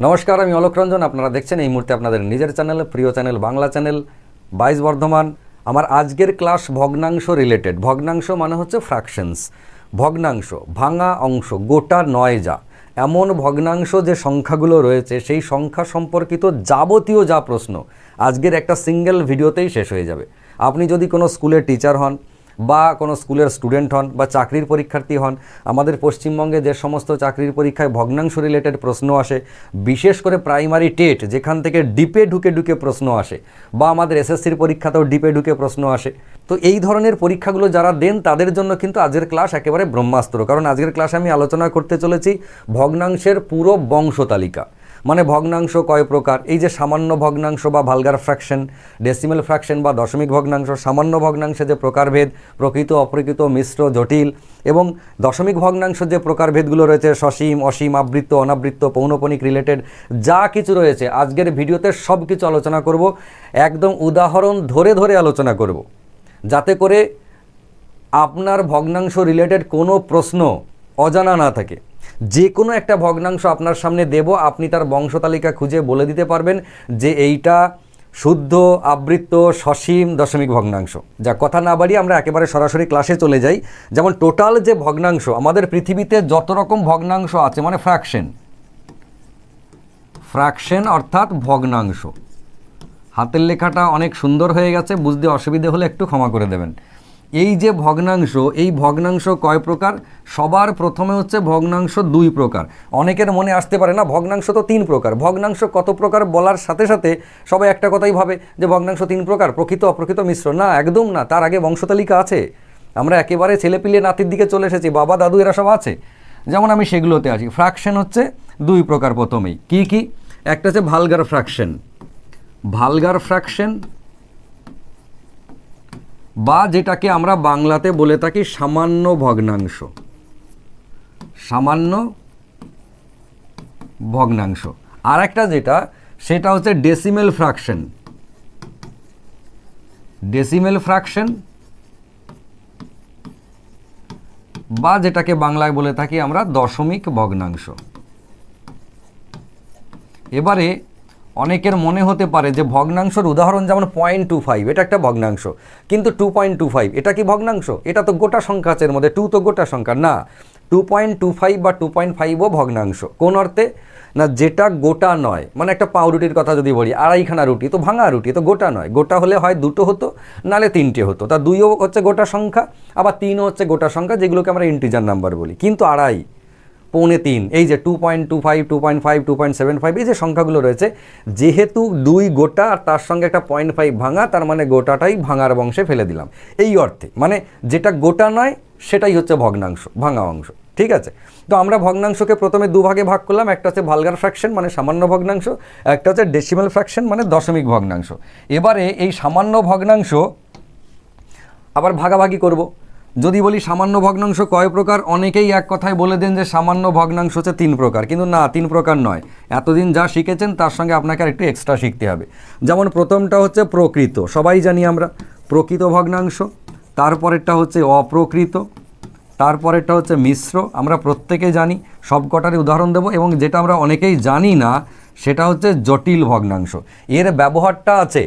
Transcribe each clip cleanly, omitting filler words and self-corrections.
নমস্কার, আমি অলোক রঞ্জন। আপনারা দেখছেন এই মুহূর্তে আপনাদের নিজের চ্যানেল, প্রিয় চ্যানেল, বাংলা চ্যানেল 22 বর্ধমান। আমার আজকের ক্লাস ভগ্নাংশ রিলেটেড। ভগ্নাংশ মানে হচ্ছে ফ্র্যাকশনস। ভগ্নাংশ, ভাঙা অংশ, গোটা নয় যা, এমন ভগ্নাংশ যে সংখ্যাগুলো রয়েছে সেই সংখ্যা সম্পর্কিত যাবতীয় যা প্রশ্ন আজকের একটা সিঙ্গেল ভিডিওতেই শেষ হয়ে যাবে। আপনি যদি কোনো স্কুলের টিচার হন বা কোনো স্কুলের স্টুডেন্ট হন বা চাকরির পরীক্ষার্থী হন, আমাদের পশ্চিমবঙ্গে যে সমস্ত চাকরির পরীক্ষায় ভগ্নাংশ রিলেটেড প্রশ্ন আসে, বিশেষ করে প্রাইমারি টেট যেখান থেকে ডিপে ঢুকে প্রশ্ন আসে, বা আমাদের এসএসসির পরীক্ষাতেও ডিপে ঢুকে প্রশ্ন আসে, তো এই ধরনের পরীক্ষাগুলো যারা দেন তাদের জন্য কিন্তু আজকের ক্লাস একেবারে ব্রহ্মাস্ত্র। কারণ আজকের ক্লাসে আমি আলোচনা করতে চলেছি ভগ্নাংশের পুরো বংশতালিকা। মানে ভগ্নাংশ কয় প্রকার, এই যে সামান্য ভগ্নাংশ বা ভালগার ফ্র্যাকশন, ডেসিমেল ফ্র্যাকশন বা দশমিক ভগ্নাংশ, সামান্য ভগ্নাংশে যে প্রকারভেদ, প্রকৃত অপ্রকৃত, মিশ্র, জটিল, এবং দশমিক ভগ্নাংশ যে প্রকারভেদগুলো রয়েছে সসীম, অসীম, আবৃত্ত, অনাবৃত্ত, পৌনঃপুনিক রিলেটেড যা কিছু রয়েছে আজকের ভিডিওতে সব কিছু আলোচনা করব। একদম উদাহরণ ধরে ধরে আলোচনা করব, যাতে করে আপনার ভগ্নাংশ রিলেটেড কোনো প্রশ্ন অজানা না থাকে। যে কোনো একটা ভগ্নাংশ আপনার সামনে দেব, আপনি তার বংশতালিকা খুঁজে বলে দিতে পারবেন যে এইটা শুদ্ধ, আবৃত্ত, সসীম, দশমিক ভগ্নাংশ। যা কথা না বাড়িয়ে আমরা একেবারে সরাসরি ক্লাসে চলে যাই। যেমন টোটাল যে ভগ্নাংশ আমাদের পৃথিবীতে যত রকম ভগ্নাংশ আছে, মানে ফ্র্যাকশন অর্থাৎ ভগ্নাংশ। হাতের লেখাটা অনেক সুন্দর হয়ে গেছে, বুঝতে অসুবিধে হলে একটু ক্ষমা করে দেবেন। এই যে ভগ্নাংশ, এই ভগ্নাংশ কয় প্রকার? সবার প্রথমে হচ্ছে ভগ্নাংশ দুই প্রকার। অনেকের মনে আসতে পারে না ভগ্নাংশ তো তিন প্রকার। ভগ্নাংশ কত প্রকার বলার সাথে সাথে সবাই একটা কথাই ভাবে যে ভগ্নাংশ তিন প্রকার, প্রকৃত, অপ্রকৃত, মিশ্র। না, একদম না। তার আগে বংশতালিকা আছে। আমরা একেবারে ছেলেপিলে নাতির দিকে চলে এসেছি, বাবা দাদু এরা সব আছে। যেমন আমি সেগুলোতে আছি। ফ্র্যাকশন হচ্ছে দুই প্রকার প্রথমেই। কি কি? একটা হচ্ছে ভালগার ফ্র্যাকশন। ভালগার ফ্র্যাকশন বা যেটাকে আমরা বাংলাতে বলে থাকি সামান্য ভগ্নাংশ। সামান্য ভগ্নাংশ। আর একটা যেটা, সেটা হচ্ছে ডেসিমেল ফ্র্যাকশন। ডেসিমেল ফ্র্যাকশন বা যেটাকে বাংলায় বলে থাকি আমরা দশমিক ভগ্নাংশ। এবারে অনেকের মনে হতে পারে যে ভগ্নাংশের উদাহরণ যেমন 0.25, এটা একটা ভগ্নাংশ, কিন্তু 2.25 এটা কি ভগ্নাংশ? এটা তো গোটা সংখ্যা আছে এর মধ্যে, 2 তো গোটা সংখ্যা না। 2.25 বা 2.5ও ভগ্নাংশ। কোন অর্থে? না, যেটা গোটা নয়। মানে একটা পাউরুটির কথা যদি বলি, আড়াইখানা রুটি তো ভাঙা রুটি, তো গোটা নয়। গোটা হলে হয় দুটো হতো, নালে তিনটে হতো। তা 2ও হচ্ছে গোটা সংখ্যা, আবার 3ও হচ্ছে গোটা সংখ্যা, যেগুলোকে আমরা ইন্টিজার নাম্বার বলি। কিন্তু আড়াই, পৌনে 3, এই যে 2.25, 2.5, 2.75, এই যে সংখ্যাগুলো রয়েছে, যেহেতু 2 গোটা আর তার সঙ্গে একটা 0.5 ভাঙা, তার মানে গোটাটাই ভাঙার বংশে ফেলে দিলাম। এই অর্থে মানে যেটা গোটা নয় সেটাই হচ্ছে ভগ্নাংশ, ভাঙা অংশ। ঠিক আছে? তো আমরা ভগ্নাংশকে প্রথমে দুভাগে ভাগ করলাম। একটা হচ্ছে ভালগার ফ্র্যাকশন মানে সামান্য ভগ্নাংশ, একটা হচ্ছে ডেসিমেল ফ্র্যাকশন মানে দশমিক ভগ্নাংশ। এবারে এই সামান্য ভগ্নাংশ আবার ভাগাভাগি করব। যদি বলি সামান্য ভগ্নাংশ কয় প্রকার, অনেকেই এক কথায় বলে দেন যে সামান্য ভগ্নাংশ হচ্ছে 3 প্রকার। কিন্তু না, 3 প্রকার নয়। এতদিন যা শিখেছেন তার সঙ্গে আপনাকে আর একটু এক্সট্রা শিখতে হবে। যেমন প্রথমটা হচ্ছে প্রকৃত, সবাই জানি আমরা, প্রকৃত ভগ্নাংশ। তারপরেরটা হচ্ছে অপ্রকৃত, তারপরেরটা হচ্ছে মিশ্র, আমরা প্রত্যেকে জানি। সব কটারই উদাহরণ দেব। এবং যেটা আমরা অনেকেই জানি না সেটা হচ্ছে জটিল ভগ্নাংশ। এর ব্যবহারটা আছে,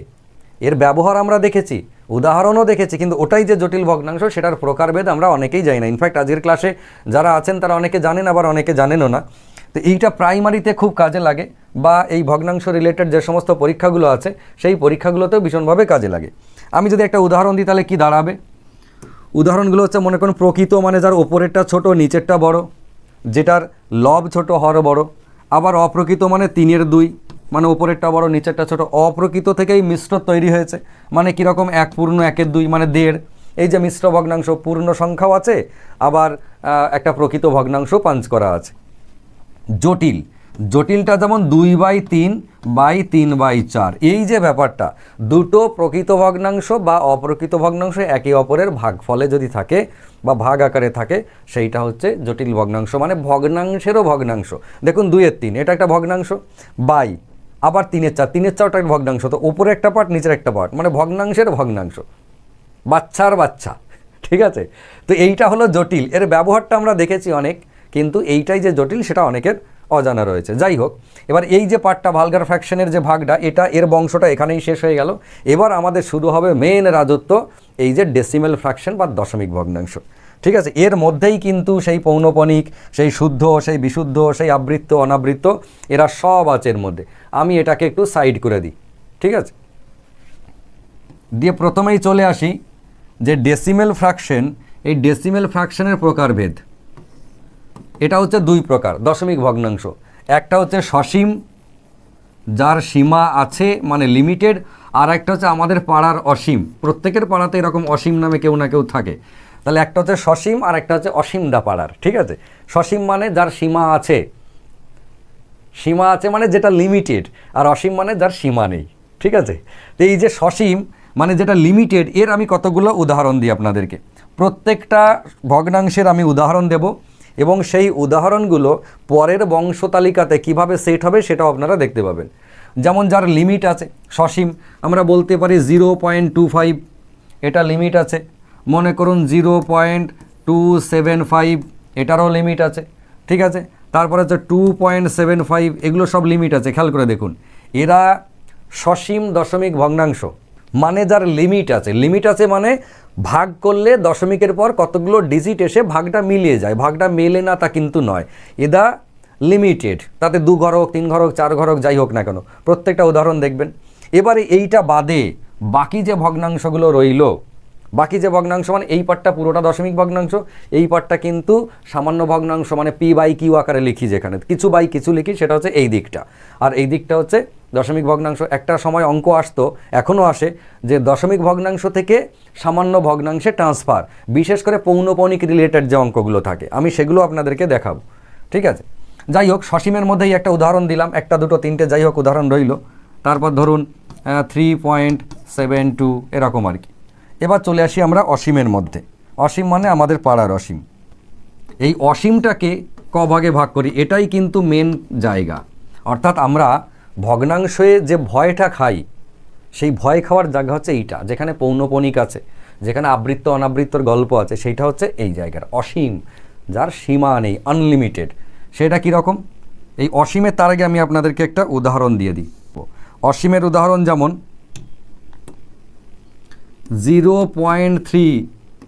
এর ব্যবহার আমরা দেখেছি, উদাহরণও দেখেছি, কিন্তু ওটাই যে জটিল ভগ্নাংশ সেটার প্রকারভেদ আমরা অনেকেই জানি না। ইনফ্যাক্ট আজকের ক্লাসে যারা আছেন তারা অনেকে জানেন, আবার অনেকে জানেনও না। তো এইটা প্রাইমারিতে খুব কাজে লাগে, বা এই ভগ্নাংশ রিলেটেড যে সমস্ত পরীক্ষাগুলো আছে সেই পরীক্ষাগুলোতেও ভীষণভাবে কাজে লাগে। আমি যদি একটা উদাহরণ দিই তাহলে কি দাঁড়াবে? উদাহরণগুলো হচ্ছে, মনে করুন প্রকৃত মানে যার ওপরেরটা ছোট নিচেরটা বড়, যেটার লব ছোট হর বড়। আবার অপ্রকৃত মানে 3-এর 2, মানে ওপরেরটা বড় নিচেরটা ছোট। অপ্রকৃত থেকেই মিশ্র তৈরি হয়েছে, মানে কীরকম 1 পূর্ণ 1-এর 2 মানে 1.5। এই যে মিশ্র ভগ্নাংশ, পূর্ণ সংখ্যাও আছে, আবার একটা প্রকৃত ভগ্নাংশ পাঞ্চ করা আছে। জটিল, জটিলটা যেমন 2/3/3/4। এই যে ব্যাপারটা, দুটো প্রকৃত ভগ্নাংশ বা অপ্রকৃত ভগ্নাংশ একে অপরের ভাগফলে যদি থাকে বা ভাগ আকারে থাকে, সেইটা হচ্ছে জটিল ভগ্নাংশ, মানে ভগ্নাংশেরও ভগ্নাংশ। দেখুন 2/3 এটা একটা ভগ্নাংশ, বাই আবার 3/4, 3/4টা একটা ভগ্নাংশ। তো ওপরে একটা পার্ট নিচের একটা পার্ট, মানে ভগ্নাংশের ভগ্নাংশ, বাচ্চার বাচ্চা। ঠিক আছে? তো এইটা হলো জটিল। এর ব্যবহারটা আমরা দেখেছি অনেক, কিন্তু এইটাই যে জটিল সেটা অনেকের অজানা রয়েছে। যাই হোক, এবার এই যে পার্টটা ভালগার ফ্র্যাকশনের যে ভাগটা, এটা এর বংশটা এখানেই শেষ হয়ে গেল। এবার আমাদের শুরু হবে মেন রাজত্ব, এই যে ডেসিমেল ফ্র্যাকশন বা দশমিক ভগ্নাংশ। ঠিক আছে, এর মধ্যেই কিন্তু সেই পৌনপণিক, সেই শুদ্ধ, সেই বিশুদ্ধ, সেই আবৃত্ত, অনাবৃত্ত, এরা সব আছে এর মধ্যে। আমি এটাকে একটু সাইড করে দিই। ঠিক আছে, দিয়ে প্রথমেই চলে আসি যে ডেসিমেল ফ্র্যাকশন। এই ডেসিমেল ফ্র্যাকশনের প্রকারভেদ, এটা হচ্ছে দুই প্রকার দশমিক ভগ্নাংশ। একটা হচ্ছে সসীম, যার সীমা আছে মানে লিমিটেড, আর একটা হচ্ছে আমাদের পাড়ার অসীম। প্রত্যেকের পাড়াতে এরকম অসীম নামে কেউ না কেউ থাকে। তাহলে একটা হচ্ছে সসীম আর একটা হচ্ছে অসীমদা পাড়ার। ঠিক আছে, সসীম মানে যার সীমা আছে, সীমা আছে মানে যেটা লিমিটেড, আর অসীম মানে যার সীমা নেই। ঠিক আছে, তো এই যে সসীম মানে যেটা লিমিটেড, এর আমি কতগুলো উদাহরণ দিই আপনাদেরকে। প্রত্যেকটা ভগ্নাংশের আমি উদাহরণ দেব, এবং সেই উদাহরণগুলো পরের বংশ তালিকাতে কীভাবে সেট হবে সেটাও আপনারা দেখতে পাবেন। যেমন যার লিমিট আছে সসীম, আমরা বলতে পারি 0.25, এটা লিমিট আছে। মনে করুন 0.275, এটারও লিমিট আছে। ঠিক আছে, তারপরে হচ্ছে 2.75, এগুলো সব লিমিট আছে। খেয়াল করে দেখুন, এরা সসীম দশমিক ভগ্নাংশ, মানে যার লিমিট আছে। লিমিট আছে মানে ভাগ করলে দশমিকের পর কতগুলো ডিজিট এসে ভাগটা মিলিয়ে যায়, ভাগটা মেলে না তা কিন্তু নয়। এদা লিমিটেড, তাতে 2 ঘর হোক, 3 ঘর হোক, 4 ঘর হোক, যাই হোক না কেন, প্রত্যেকটা উদাহরণ দেখবেন। এবারে এইটা বাদে বাকি যে ভগ্নাংশগুলো রইল, বাকি যে ভগ্নাংশ মানে এই পার্টটা পুরোটা দশমিক ভগ্নাংশ, এই পার্টটা কিন্তু সামান্য ভগ্নাংশ, মানে p/q আকারে লিখি, যেখানে কিছু বাই কিছু লিখি, সেটা হচ্ছে এই দিকটা। আর এই দিকটা হচ্ছে দশমিক ভগ্নাংশ। একটা সময় অঙ্ক আসতো, এখনও আসে, যে দশমিক ভগ্নাংশ থেকে সামান্য ভগ্নাংশে ট্রান্সফার, বিশেষ করে পৌনপণিক রিলেটেড যে অঙ্কগুলো থাকে, আমি সেগুলো আপনাদেরকে দেখাবো। ঠিক আছে, যাই হোক, সসীমের মধ্যেই একটা উদাহরণ দিলাম, একটা দুটো তিনটে যাই হোক উদাহরণ রইল। তারপর ধরুন 3.72 এরকম আর কি। এবার চলে আসি আমরা অসীমের মধ্যে। অসীম মানে আমাদের পাড়ার অসীম। এই অসীমটাকে ক ভাগে ভাগ করি, এটাই কিন্তু মেন জায়গা। অর্থাৎ আমরা ভগ্নাংশে যে ভয়টা খাই, সেই ভয় খাওয়ার জায়গা হচ্ছে এইটা, যেখানে পৌনপণিক আছে, যেখানে আবৃত্ত অনাবৃত্তর গল্প আছে, সেইটা হচ্ছে এই জায়গার অসীম, যার সীমা নেই, আনলিমিটেড। সেটা কীরকম? এই অসীমের তার আগে আমি আপনাদেরকে একটা উদাহরণ দিয়ে দিই। অসীমের উদাহরণ যেমন 0.3,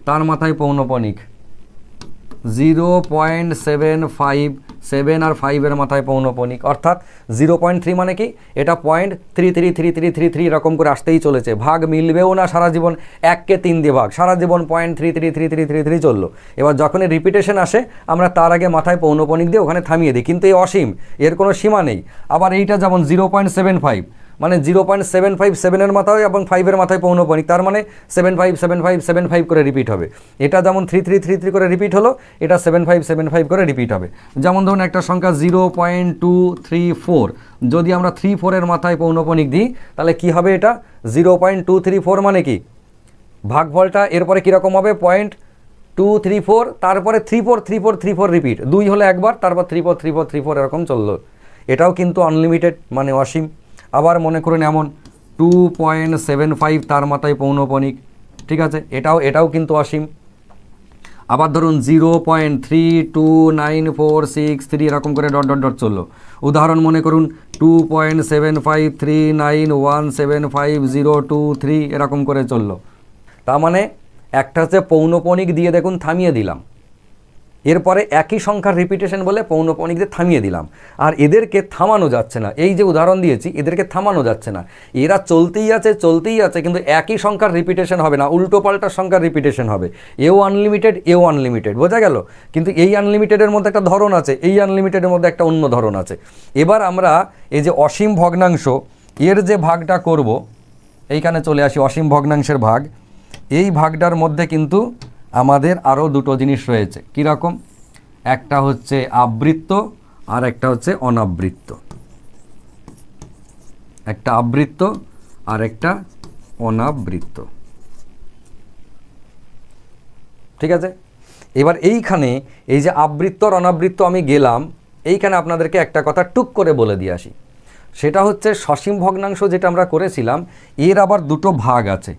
তার মাথায় পৌনপণিক 0.75, 7 আর 5 মাথায় পৌনপণিক। অর্থাৎ 0.3 মানে কি, এটা 0.333333 এরকম করে আসতেই চলেছে, ভাগ মিলবেও না সারা জীবন। 1কে 3 দিয়ে ভাগ, সারা জীবন 0.333333 চললো। এবার যখনই রিপিটেশন আসে, আমরা তার আগে মাথায় পৌনপণিক দিয়ে ওখানে থামিয়ে দিই, কিন্তু এই অসীম, এর কোনো সীমা নেই। আবার এইটা যেমন 0.75, মানে 0.75 7 মাথায় এবং 5 মাথায় পৌনপণিক, তার মানে 75 করে রিপিট হবে। এটা যেমন 3333 করে রিপিট হলো, এটা 75 করে রিপিট হবে। যেমন ধরুন একটা সংখ্যা 0.234, যদি আমরা 34 মাথায় পৌনপণিক দিই, তাহলে কি হবে? এটা 0.234 মানে কি, ভাগফলটা এরপরে কীরকম হবে? 0.234, তারপরে 34 রিপিট, 2 হলে একবার, তারপর 34 এরকম চললো। এটাও কিন্তু আনলিমিটেড, মানে অসীম। আবার মনে করুন এমন 2.75, তার মাথায় পৌনপণিক। ঠিক আছে, এটাও কিন্তু অসীম। আবার ধরুন 0.329463 এরকম করে ডট ডট ডট চললো। উদাহরণ মনে করুন 2.7539175023 এরকম করে চললো। তার মানে একটা হচ্ছে পৌনপণিক দিয়ে দেখুন থামিয়ে দিলাম, এরপরে একই সংখ্যার রিপিটেশন বলে পৌনপণিক দিয়ে থামিয়ে দিলাম, আর এদেরকে থামানো যাচ্ছে না। এই যে উদাহরণ দিয়েছি, এদেরকে থামানো যাচ্ছে না, এরা চলতেই আছে, কিন্তু একই সংখ্যার রিপিটেশন হবে না, উল্টো পাল্টা সংখ্যার রিপিটেশন হবে। এও আনলিমিটেড, বোঝা গেল? কিন্তু এই আনলিমিটেডের মধ্যে একটা ধরন আছে, এই আনলিমিটেডের মধ্যে একটা অন্য ধরন আছে। এবার আমরা এই যে অসীম ভগ্নাংশ, এর যে ভাগটা করব, এইখানে চলে আসি অসীম ভগ্নাংশের ভাগ। এই ভাগটার মধ্যে কিন্তু আমাদের আরও দুটো জিনিস রয়েছে। কীরকম? একটা হচ্ছে আবৃত্ত আর একটা হচ্ছে অনাবৃত্ত। একটা আবৃত্ত আর একটা অনাবৃত্ত। ঠিক আছে, এবার এইখানে এই যে আবৃত্ত আর অনাবৃত্ত আমি গেলাম, এইখানে আপনাদেরকে একটা কথা টুক করে বলে দিয়ে আসি। সেটা হচ্ছে সসীম ভগ্নাংশ যেটা আমরা করেছিলাম, এর আবার দুটো ভাগ আছে।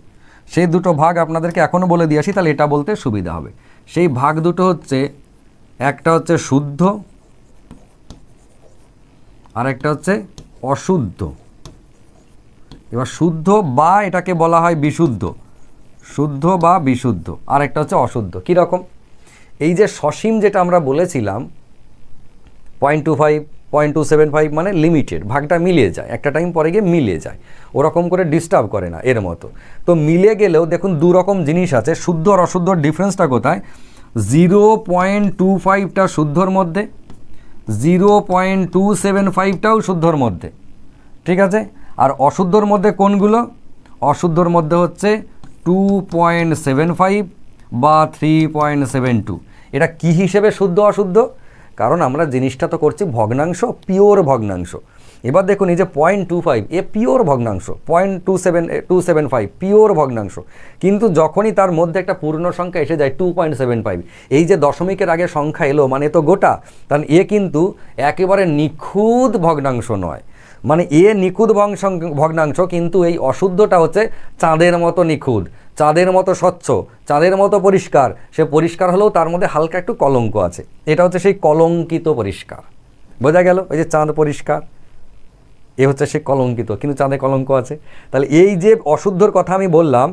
সেই দুটো ভাগ আপনাদেরকে এখনও বলে দিয়ে আসি, তাহলে এটা বলতে সুবিধা হবে। সেই ভাগ দুটো হচ্ছে, একটা হচ্ছে শুদ্ধ আর একটা হচ্ছে অশুদ্ধ। এবার শুদ্ধ বা এটাকে বলা হয় বিশুদ্ধ, শুদ্ধ বা বিশুদ্ধ, আর একটা হচ্ছে অশুদ্ধ। কীরকম? এই যে সসীম যেটা আমরা বলেছিলাম 0.25 0.275 মানে লিমিটেড, ভাগটা মিলিয়ে যায়, একটা টাইম পরে গিয়ে মিলিয়ে যায়, ওরকম করে ডিস্টার্ব করে না এর মতো। তো মিলে গেলেও দেখুন দু রকম জিনিস আছে, শুদ্ধ আর অশুদ্ধর ডিফারেন্সটা কোথায়? 0.25টা শুদ্ধর মধ্যে, 0.275টাও শুদ্ধর মধ্যে, ঠিক আছে? আর অশুদ্ধর মধ্যে কোনগুলো? অশুদ্ধর মধ্যে হচ্ছে 2.75 বা 3.72। এটা কি হিসেবে শুদ্ধ অশুদ্ধ? কারণ আমরা জিনিসটা তো করছি ভগ্নাংশ, পিওর ভগ্নাংশ। এবার দেখুন এই যে 0.25 এ পিওর ভগ্নাংশ, 0.275 পিওর ভগ্নাংশ, কিন্তু যখনই তার মধ্যে একটা পূর্ণ সংখ্যা এসে যায় 2.75, এই যে দশমিকের আগে সংখ্যা এলো মানে তো গোটা, কারণ এ কিন্তু একেবারে নিখুঁত ভগ্নাংশ নয়, মানে এ নিখুঁত ভগ্নাংশ, কিন্তু এই অশুদ্ধটা হচ্ছে চাঁদের মতো নিখুঁত, চাঁদের মতো স্বচ্ছ, চাঁদের মতো পরিষ্কার। সে পরিষ্কার হলেও তার মধ্যে হালকা একটু কলঙ্ক আছে, এটা হচ্ছে সেই কলঙ্কিত পরিষ্কার। বোঝা গেল? এই যে চাঁদ পরিষ্কার, এ হচ্ছে সে কলঙ্কিত, কিন্তু চাঁদে কলঙ্ক আছে। তাহলে এই যে অশুদ্ধর কথা আমি বললাম,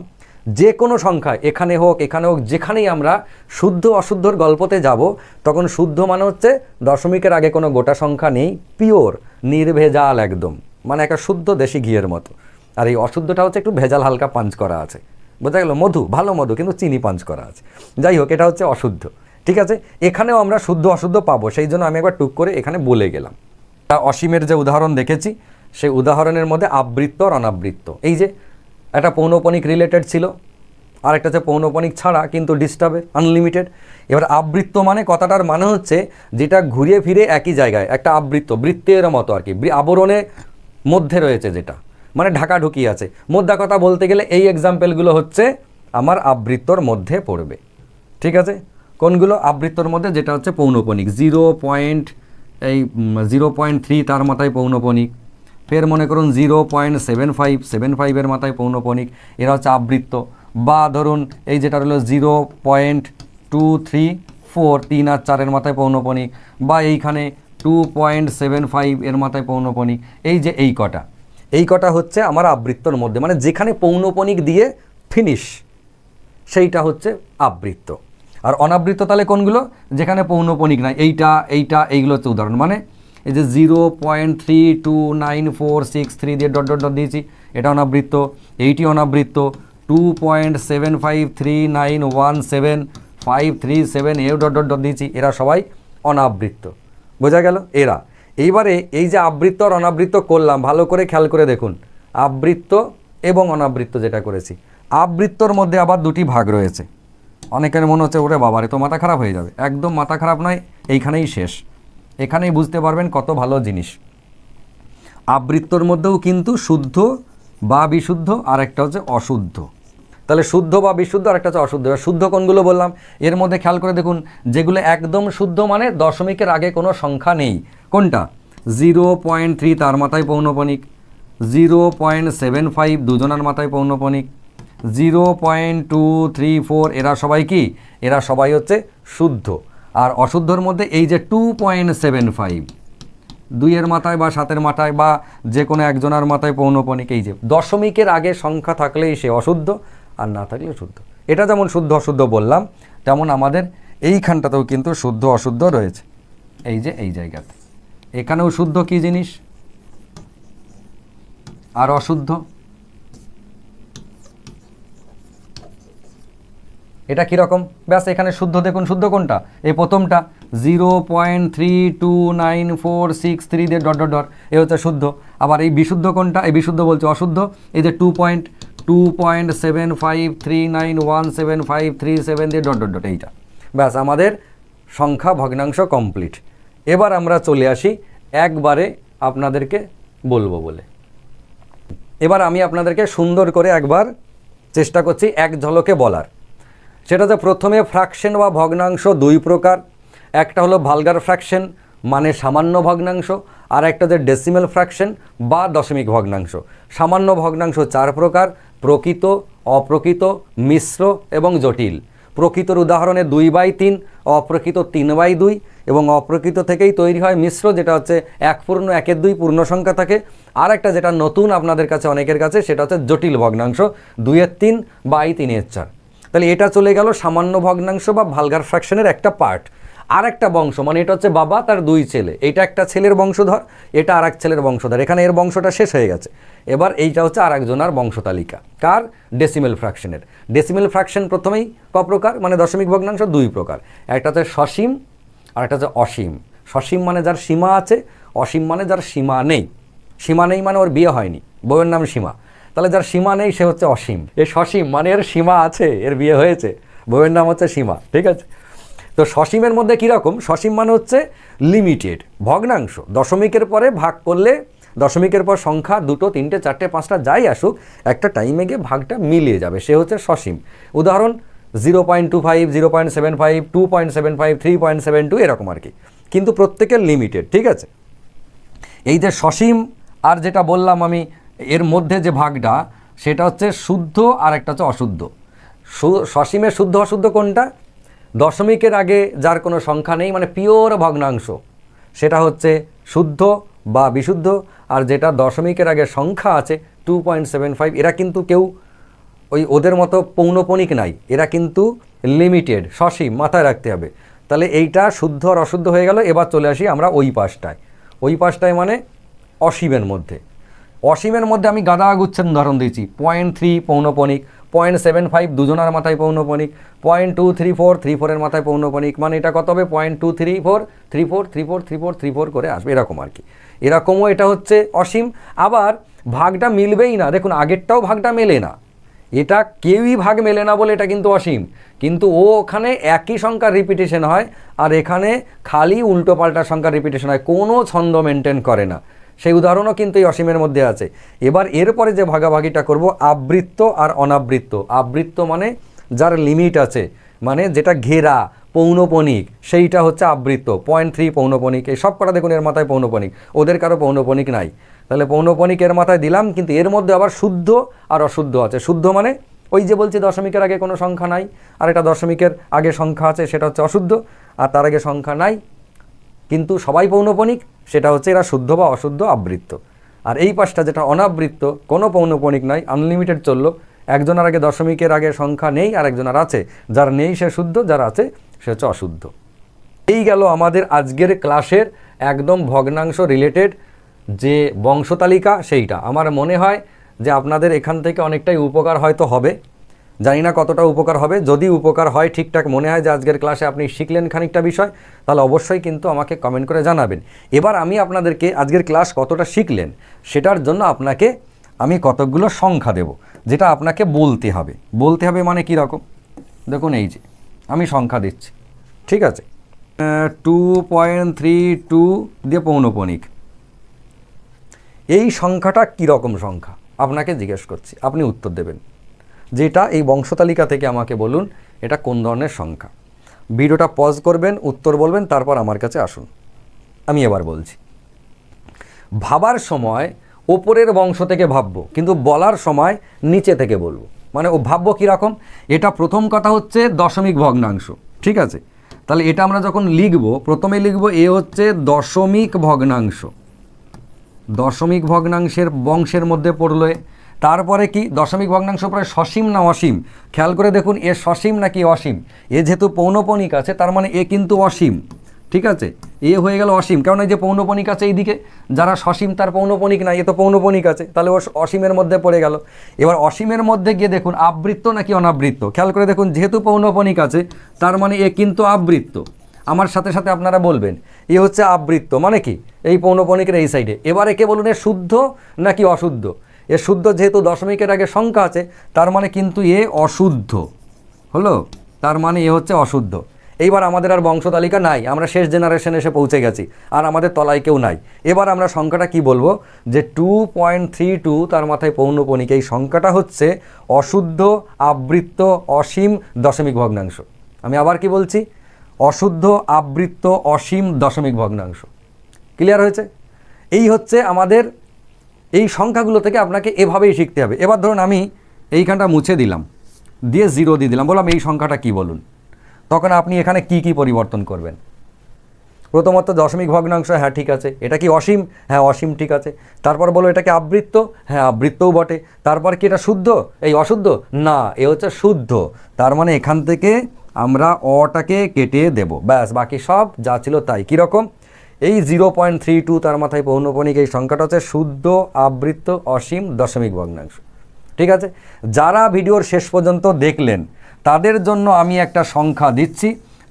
যে কোনো সংখ্যা এখানে হোক এখানে হোক, যেখানেই আমরা শুদ্ধ অশুদ্ধর গল্পতে যাব, তখন শুদ্ধ মানে হচ্ছে দশমিকের আগে কোনো গোটা সংখ্যা নেই, পিওর নির্ভেজাল একদম, মানে একটা শুদ্ধ দেশি ঘিয়ের মতো। আর এই অশুদ্ধটা হচ্ছে একটু ভেজাল, হালকা পাঞ্চ করা আছে। বোঝা গেল? মধু, ভালো মধু, কিন্তু চিনি পাঞ্চ করা আছে। যাই হোক, এটা হচ্ছে অশুদ্ধ, ঠিক আছে? এখানেও আমরা শুদ্ধ অশুদ্ধ পাবো, সেই জন্য আমি একবার টুক করে এখানে বলে গেলাম। অসীমের যে উদাহরণ দেখেছি, সেই উদাহরণের মধ্যে আবৃত্ত আর অনাবৃত্ত, এই যে একটা পৌনঃপুনিক রিলেটেড ছিল, আর একটা হচ্ছে পৌনঃপুনিক ছাড়া কিন্তু ডিস্টার্বে আনলিমিটেড। এবার আবৃত্ত মানে কথাটার মানে হচ্ছে যেটা ঘুরিয়ে ফিরে একই জায়গায়, একটা আবৃত্ত, বৃত্তের মতো আর কি, আবরণের মধ্যে রয়েছে, যেটা মানে ঢাকাঢুকি আছে। মোদ্দা কথা বলতে গেলে এই এক্সাম্পলগুলো হচ্ছে আমার আবৃত্তর মধ্যে পড়বে, ঠিক আছে? কোনগুলো? আবৃত্তর মধ্যে যেটা হচ্ছে পৌনঃপুনিক, 0.3 তার মাথায় পৌনঃপুনিক, ফের মনে করুন 0.75 মাথায় পৌনঃপুনিক, এরা হচ্ছে আবৃত্ত। বা ধরুন এই যেটা হলো 0.234 3 আর 4 মাথায় পৌনঃপুনিক, বা এইখানে 2.75 এর মাথায় পৌনঃপুনিক, এই যে এই কটা হচ্ছে আমার আবৃত্তর মধ্যে, মানে যেখানে পৌনঃপুনিক দিয়ে ফিনিশ, সেইটা হচ্ছে আবৃত্ত। আর অনাবৃত্ত তাহলে কোনগুলো? যেখানে পৌনঃপুনিক নাই, এইগুলো হচ্ছে উদাহরণ। মানে এই যে 0.32946 দিয়ে ডট ডট ডট দিয়েছি, এটা অনাবৃত্ত। এইটি অনাবৃত্ত। 2.753917 এও ডট ডট ডট দিয়েছি, এরা সবাই অনাবৃত্ত। বোঝা গেল? এরা এইবারে এই যে আবৃত্ত আর অনাবৃত্ত করলাম, ভালো করে খেয়াল করে দেখুন, আবৃত্ত এবং অনাবৃত্ত যেটা করেছি, আবৃত্তর মধ্যে আবার দুটি ভাগ রয়েছে। অনেকের মনে হচ্ছে ওরে বাবারে, তো মাথা খারাপ হয়ে যাবে। একদম মাথা খারাপ নয়, এইখানেই শেষ, এখানেই বুঝতে পারবেন কত ভালো জিনিস। আবৃত্তর মধ্যেও কিন্তু শুদ্ধ বা বিশুদ্ধ, আর একটা হচ্ছে অশুদ্ধ। তাহলে শুদ্ধ বা বিশুদ্ধ, আর একটা হচ্ছে অশুদ্ধ। এবার শুদ্ধ কোনগুলো বললাম, এর মধ্যে খেয়াল করে দেখুন, যেগুলো একদম শুদ্ধ মানে দশমিকের আগে কোনো সংখ্যা নেই। কোনটা? 0.3 তার মাথায় পৌনঃপুনিক, 0.75 দুজনার মাথায় পৌনঃপুনিক, 0.234 এরা সবাই কি? এরা সবাই হচ্ছে শুদ্ধ। আর অশুদ্ধর মধ্যে এই যে 2.75 2-এর মাথায় বা 7-এর মাথায় বা যে কোনো একজনের মাথায় পৌনঃপুনিক, এই যে দশমিকের আগে সংখ্যা থাকলেই সে অশুদ্ধ, আর না থাকলে শুদ্ধ। এটা যেমন শুদ্ধ অশুদ্ধ বললাম, তেমন আমাদের এইখানটাতেও কিন্তু শুদ্ধ অশুদ্ধ রয়েছে। এই যে এই জায়গাতে এখানেও শুদ্ধ কি জিনিস আর অশুদ্ধ, এটা কীরকম? ব্যাস এখানে শুদ্ধ দেখুন, শুদ্ধ কোনটা? এই প্রথমটা 0.32946 দিয়ে ডট ডট ডট, এ হচ্ছে শুদ্ধ। আবার এই বিশুদ্ধ কোনটা? এই বিশুদ্ধ বলছে অশুদ্ধ, এই যে 2.75391753 দিয়ে ডট ডট ডট, এইটা। ব্যাস আমাদের সংখ্যা ভগ্নাংশ কমপ্লিট। এবার আমরা চলে আসি একবারে আপনাদেরকে বলবো বলে। এবার আমি আপনাদেরকে সুন্দর করে একবার চেষ্টা করছি এক ঝলকে বলার। সেটা যে প্রথমে ফ্র্যাকশন বা ভগ্নাংশ দুই প্রকার, একটা হলো ভালগার ফ্র্যাকশন মানে সামান্য ভগ্নাংশ, আর একটা যে ডেসিমেল ফ্র্যাকশন বা দশমিক ভগ্নাংশ। সামান্য ভগ্নাংশ 4 প্রকার: প্রকৃত, অপ্রকৃত, মিশ্র এবং জটিল। প্রকৃতর উদাহরণে 2/3, অপ্রকৃত 3/2 এবং অপ্রকৃত থেকেই তৈরি হয় মিশ্র, যেটা হচ্ছে 1 পূর্ণ 1-এর 2 পূর্ণ সংখ্যা থাকে। আর একটা যেটা নতুন আপনাদের কাছে অনেকের কাছে, সেটা হচ্ছে জটিল ভগ্নাংশ 2-এর 3 বা 3-এর 4। তাহলে এটা চলে গেল সামান্য ভগ্নাংশ বা ভালগার ফ্র্যাকশনের একটা পার্ট। আর একটা বংশ, মানে এটা হচ্ছে বাবা তার 2 ছেলে, এটা একটা ছেলের বংশধর, এটা আর এক ছেলের বংশধর, এখানে এর বংশটা শেষ হয়ে গেছে। এবার এইটা হচ্ছে আর একজনার বংশতালিকা, কার? ডেসিমেল ফ্র্যাকশনের। ডেসিমেল ফ্র্যাকশন প্রথমেই ক প্রকার, মানে দশমিক ভগ্নাংশ 2 প্রকার। একটা হচ্ছে সসীম আর একটা হচ্ছে অসীম। সসীম মানে যার সীমা আছে, অসীম মানে যার সীমা নেই। সীমা নেই মানে ওর বিয়ে হয়নি, বউয়ের নাম সীমা, তাহলে যার সীমা নেই সে হচ্ছে অসীম। এ সসীম মানে এর সীমা আছে, এর বিয়ে হয়েছে, বউয়ের নাম হচ্ছে সীমা, ঠিক আছে? তো সসীমের মধ্যে কীরকম? সসীম মানে হচ্ছে লিমিটেড ভগ্নাংশ, দশমিকের পরে ভাগ করলে, দশমিকের পর সংখ্যা 2, 3, 4, 5টা যাই আসুক, একটা টাইমে গিয়ে ভাগটা মিলিয়ে যাবে, সে হচ্ছে সসীম। উদাহরণ 0.25, 0.75, 2.75, 3.72 এরকম আর কি, কিন্তু প্রত্যেকের লিমিটেড, ঠিক আছে? এই যে সসীম আর যেটা বললাম আমি, এর মধ্যে যে ভাগটা, সেটা হচ্ছে শুদ্ধ আর একটা হচ্ছে অশুদ্ধ। সসীমের শুদ্ধ অশুদ্ধ কোনটা? দশমিকের আগে যার কোনো সংখ্যা নেই, মানে পিওর ভগ্নাংশ, সেটা হচ্ছে শুদ্ধ বা বিশুদ্ধ। আর যেটা দশমিকের আগে সংখ্যা আছে 2.75, এরা কিন্তু কেউ ওই ওদের মতো পৌনপণিক নাই, এরা কিন্তু লিমিটেড, সসীম, মাথায় রাখতে হবে। তাহলে এইটা শুদ্ধ আর অশুদ্ধ হয়ে গেল। এবার চলে আসি আমরা ওই পাশটায়। ওই পাশটায় মানে অসীমের মধ্যে। অসীমের মধ্যে আমি গাদা গুচ্ছের উদাহরণ দিয়েছি। 0.3 পৌনপণিক, 0.75 দুজনার মাথায় পৌনপণিক, 0.234 3/4-এর মাথায় পৌনপণিক, মানে এটা কত হবে? 0.234 34 34 34 34 করে আসবে, এরকম আর কি। এরকমও এটা হচ্ছে অসীম। আবার ভাগটা মিলবেই না, দেখুন আগেরটাও ভাগটা মেলে না, এটা কেউই ভাগ মেলে না বলে এটা কিন্তু অসীম। কিন্তু ওখানে একই সংখ্যার রিপিটেশন হয়, আর এখানে খালি উল্টো পাল্টা সংখ্যার রিপিটেশন হয়, কোনো ছন্দ মেনটেন করে না। সেই উদাহরণও কিন্তু এই অসীমের মধ্যে আছে। এবার এরপরে যে ভাগাভাগিটা করব, আবৃত্ত আর অনাবৃত্ত। আবৃত্ত মানে যার লিমিট আছে, মানে যেটা ঘেরা পৌনপণিক, সেইটা হচ্ছে আবৃত্ত। 0.3 পৌনপণিক, এই সব কটা দেখুন এর মাথায় পৌনপণিক, ওদের কারো পৌনপণিক নাই, তাহলে পৌনপণিক এর মাথায় দিলাম। কিন্তু এর মধ্যে আবার শুদ্ধ আর অশুদ্ধ আছে। শুদ্ধ মানে ওই যে বলছি দশমিকের আগে কোনো সংখ্যা নাই, আর এটা দশমিকের আগে সংখ্যা আছে, সেটা হচ্ছে অশুদ্ধ। আর তার আগে সংখ্যা নাই কিন্তু সবাই পৌনপণিক, সেটা হচ্ছে এরা শুদ্ধ বা অশুদ্ধ আবৃত্ত। আর এই পাশটা যেটা অনাবৃত্ত, কোনো পৌনপণিক নাই, আনলিমিটেড চললো, একজনের আগে দশমিকের আগে সংখ্যা নেই আর একজনের আছে, যার নেই সে শুদ্ধ, যার আছে সে হচ্ছে অশুদ্ধ। এই গেল আমাদের আজকের ক্লাসের একদম ভগ্নাংশ রিলেটেড যে বংশতালিকা, সেইটা। আমার মনে হয় যে আপনাদের এখান থেকে অনেকটাই উপকার হয়তো হবে, জানি না কতটা উপকার হবে। যদি উপকার হয়, ঠিকঠাক মনে হয় যে আজকের ক্লাসে আপনি শিখলেন খানিকটা বিষয়, তাহলে অবশ্যই কিন্তু আমাকে কমেন্ট করে জানাবেন। এবার আমি আপনাদেরকে আজকের ক্লাস কতটা শিখলেন সেটার জন্য আপনাকে আমি কতকগুলো সংখ্যা দেব, যেটা আপনাকে বলতে হবে। বলতে হবে মানে কী রকম? দেখুন এই যে আমি সংখ্যা দিচ্ছি, ঠিক আছে? 2.32 দিয়ে পৌনপণিক, এই সংখ্যাটা কীরকম সংখ্যা আপনাকে জিজ্ঞেস করছি, আপনি উত্তর দেবেন। যেটা এই বংশতালিকা থেকে আমাকে বলুন এটা কোন ধরনের সংখ্যা। ভিডিওটা পজ করবেন, উত্তর বলবেন, তারপর আমার কাছে আসুন। আমি এবার বলছি। ভাবার সময় ওপরের বংশ থেকে ভাববো, কিন্তু বলার সময় নিচে থেকে বলবো। মানে ও ভাববো কীরকম? এটা প্রথম কথা হচ্ছে দশমিক ভগ্নাংশ, ঠিক আছে? তাহলে এটা আমরা যখন লিখব, প্রথমে লিখব এ হচ্ছে দশমিক ভগ্নাংশ। দশমিক ভগ্নাংশের বংশের মধ্যে পড়লো। তারপরে কি দশমিক ভগ্নাংশ প্রায় সসীম না অসীম? খেয়াল করে দেখুন এ সসীম নাকি অসীম। এ যেহেতু পৌনপণিক আছে, তার মানে এ কিন্তু অসীম, ঠিক আছে? এ হয়ে গেল অসীম, কারণ এই যে পৌনপণিক আছে এইদিকে, যারা সসীম তার পৌনপণিক নাই, এ তো পৌনপণিক আছে, তাহলে ও অসীমের মধ্যে পড়ে গেল। এবার অসীমের মধ্যে গিয়ে দেখুন আবৃত্ত নাকি অনাবৃত্ত। খেয়াল করে দেখুন যেহেতু পৌনপণিক আছে, তার মানে এ কিন্তু আবৃত্ত। আমার সাথে সাথে আপনারা বলবেন এ হচ্ছে আবৃত্ত, মানে কি এই পৌনপণিকের এই সাইডে। এবার একে বলুন এ শুদ্ধ নাকি অশুদ্ধ। এ শুদ্ধ, যেহেতু দশমিকের আগে সংখ্যা আছে, তার মানে কিন্তু এ অশুদ্ধ হলো, তার মানে এ হচ্ছে অশুদ্ধ। এইবার আমাদের আর বংশতালিকা নাই, আমরা শেষ জেনারেশন এসে পৌঁছে গেছি, আর আমাদের তলায় কেউ নাই। এবার আমরা সংখ্যাটা কি বলবো? যে 2.32 তার মাথায় পৌনপণিক, এই সংখ্যাটা হচ্ছে অশুদ্ধ আবৃত্ত অসীম দশমিক ভগ্নাংশ। আমি আবার কি বলছি? অশুদ্ধ আবৃত্ত অসীম দশমিক ভগ্নাংশ। ক্লিয়ার হয়েছে? এই হচ্ছে আমাদের এই সংখ্যাগুলো থেকে আপনাকে এভাবেই শিখতে হবে। এবার ধরুন আমি এইখানটা মুছে দিলাম, দিয়ে 0 দিয়ে দিলাম, বললাম এই সংখ্যাটা কি বলুন। তখন আপনি এখানে কি কি পরিবর্তন করবেন? প্রথমত দশমিক ভগ্নাংশ, হ্যাঁ ঠিক আছে। এটা কি অসীম? হ্যাঁ অসীম, ঠিক আছে। তারপর বলো এটা কি আবৃত্ত? হ্যাঁ আবৃত্তও বটে। তারপর কি এটা শুদ্ধ? এই অশুদ্ধ? না, এ হচ্ছে শুদ্ধ। তার মানে এখান থেকে আমরা অটাকে কেটে দেব, ব্যাস, বাকি সব যা ছিল তাই। কীরকম? এই 0.32 তার মাথায় পৌনঃপুনিক, এই সংখ্যাটা হচ্ছে শুদ্ধ, আবৃত্ত, অসীম, দশমিক ভগ্নাংশ। ঠিক আছে? যারা ভিডিওর শেষ পর্যন্ত দেখলেন তাদের জন্য আমি একটা সংখ্যা দিচ্ছি,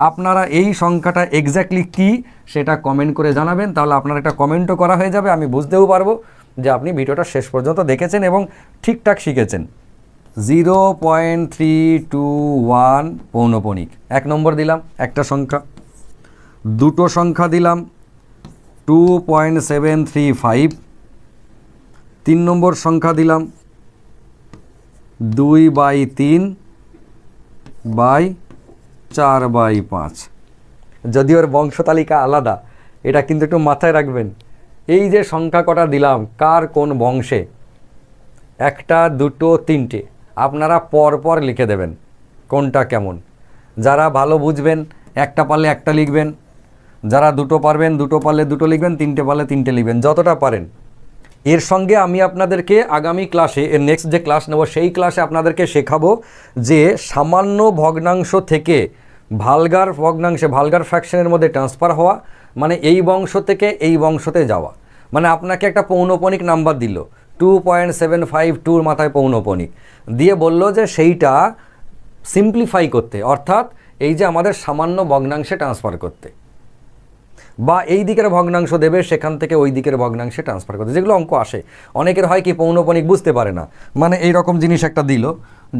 আপনারা এই সংখ্যাটা এক্স্যাক্টলি কী সেটা কমেন্ট করে জানাবেন, তাহলে আপনার একটা কমেন্টও করা হয়ে যাবে, আমি বুঝতেও পারবো যে আপনি ভিডিওটা শেষ পর্যন্ত দেখেছেন এবং ঠিকঠাক শিখেছেন। 0.321 পৌনঃপুনিক, 1 নম্বর দিলাম একটা সংখ্যা। দুটো সংখ্যা দিলাম 2.735, 3 নম্বর সংখ্যা দিলাম 2/3/4/5। যদি ওর বংশ তালিকা আলাদা, এটা কিন্তু একটু মাথায় রাখবেন। এই যে সংখ্যা কটা দিলাম কার কোন বংশে, 1, 2, 3টে, আপনারা পরপর লিখে দেবেন কোনটা কেমন। যারা ভালো বুঝবেন একটা পারলে একটা লিখবেন, যারা দুটো পারবেন দুটো পারলে দুটো লিখবেন, 3টে পারলে 3টে লিখবেন, যতটা পারেন। এর সঙ্গে আমি আপনাদেরকে আগামী ক্লাসে, এর নেক্সট যে ক্লাস নেব সেই ক্লাসে আপনাদেরকে শেখাবো যে সামান্য ভগ্নাংশ থেকে ভালগার ভগ্নাংশে, ভালগার ফ্র্যাকশনের মধ্যে ট্রান্সফার হওয়া, মানে এই বংশ থেকে এই বংশতে যাওয়া। মানে আপনাকে একটা পৌনঃপুনিক নাম্বার দিল 2.752 মাথায় পৌনঃপুনিক দিয়ে বলল যে সেইটা সিম্পলিফাই করতে, অর্থাৎ এই যে আমাদের সামান্য ভগ্নাংশে ট্রান্সফার করতে, বা এই দিকের ভগ্নাংশ দেবে সেখান থেকে ওই দিকের ভগ্নাংশে ট্রান্সফার করতে, যেগুলো অঙ্ক আসে। অনেকের হয় কি পৌনঃপুনিক বুঝতে পারে না, মানে এই রকম জিনিস একটা দিল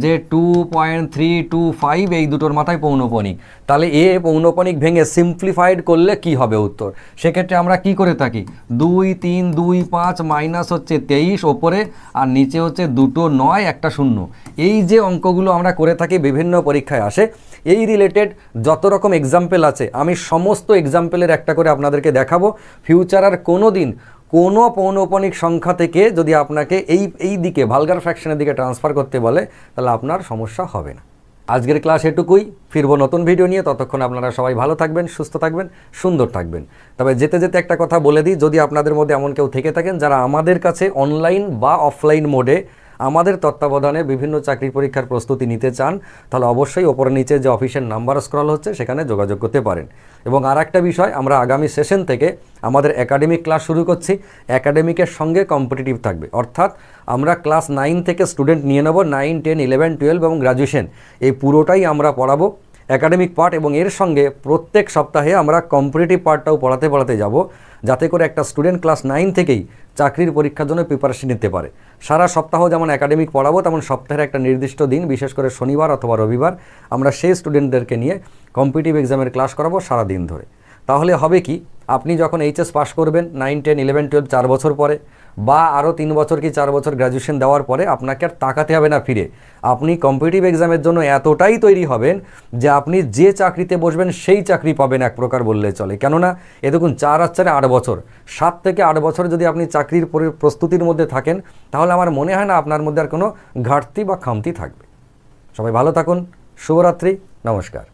যে 2.325, এই দুটোর মাথায় পৌনঃপুনিক, তাহলে এ পৌনঃপুনিক ভেঙে সিম্পলিফাইড করলে কি হবে উত্তর? সেক্ষেত্রে আমরা কি করে থাকি, 2, 3, 2, 5 মাইনাস হচ্ছে 23 ওপরে, আর নিচে হচ্ছে 2, 9, 1, 0। এই যে অঙ্কগুলো আমরা করে থাকি বিভিন্ন পরীক্ষায় আসে, এই রিলেটেড যত রকম এক্সাম্পল আছে আমি সমস্ত এক্সাম্পলের একটা করে আপনাদেরকে দেখাবো। ফিউচার আর কোনো দিন কোনো পৌনঃপুনিক সংখ্যা থেকে যদি আপনাকে এই দিকে ভালগার ফ্র্যাকশনের দিকে ট্রান্সফার করতে বলে তাহলে আপনার সমস্যা হবে না। আজকের ক্লাস এটুকুই, ফিরবো নতুন ভিডিও নিয়ে। ততক্ষণ আপনারা সবাই ভালো থাকবেন, সুস্থ থাকবেন, সুন্দর থাকবেন। তবে যেতে যেতে একটা কথা বলে দিই, যদি আপনাদের মধ্যে এমন কেউ থেকে থাকেন যারা আমাদের কাছে অনলাইন বা অফলাইন মোডে আমাদের তত্ত্বাবধানে বিভিন্ন চাকরি পরীক্ষার প্রস্তুতি নিতে চান, তাহলে অবশ্যই ওপরে নিচে যে অফিসের নাম্বার স্ক্রল হচ্ছে সেখানে যোগাযোগ করতে পারেন। এবং আর একটা বিষয়, আমরা আগামী সেশন থেকে আমাদের একাডেমিক ক্লাস শুরু করছি। একাডেমিকের সঙ্গে কম্পিটিটিভ থাকবে, অর্থাৎ আমরা ক্লাস 9 থেকে স্টুডেন্ট নিয়ে নেব, 9, 10, 11, 12 এবং গ্র্যাজুয়েশন, এই পুরোটাই আমরা পড়াবো একাডেমিক পার্ট, এবং এর সঙ্গে প্রত্যেক সপ্তাহে আমরা কম্পিটিটিভ পার্টটাও পড়াতে যাব, যাতে করে একটা স্টুডেন্ট ক্লাস 9 থেকেই চাকরির পরীক্ষার জন্য প্রিপারেশন নিতে পারে। সারা সপ্তাহ যেমন একাডেমিক পড়াবো, তেমন সপ্তাহের একটা নির্দিষ্ট দিন, বিশেষ করে শনিবার অথবা রবিবার, আমরা সেই স্টুডেন্টদেরকে নিয়ে কম্পিটিটিভ এক্সামের ক্লাস করাবো সারা দিন ধরে। তাহলে হবে কি, আপনি যখন এইচএস পাস করবেন 9, 10, 11, 12 4 বছর পরে, বা আরও 3 বছর কি 4 বছর গ্র্যাজুয়েশন দেওয়ার পরে, আপনাকে আর তাকাতে হবে না ফিরে। আপনি কম্পিটিটিভ এক্সামের জন্য এতটাই তৈরি হবেন যে আপনি যে চাকরিতে বসবেন সেই চাকরি পাবেন এক প্রকার বললে চলে। কেননা এ দেখুন 4 আর 4 8 বছর, 7 থেকে 8 বছর যদি আপনি চাকরির প্রস্তুতির মধ্যে থাকেন, তাহলে আমার মনে হয় না আপনার মধ্যে আর কোনো ঘাটতি বা খামতি থাকবে। সবাই ভালো থাকুন, শুভরাত্রি, নমস্কার।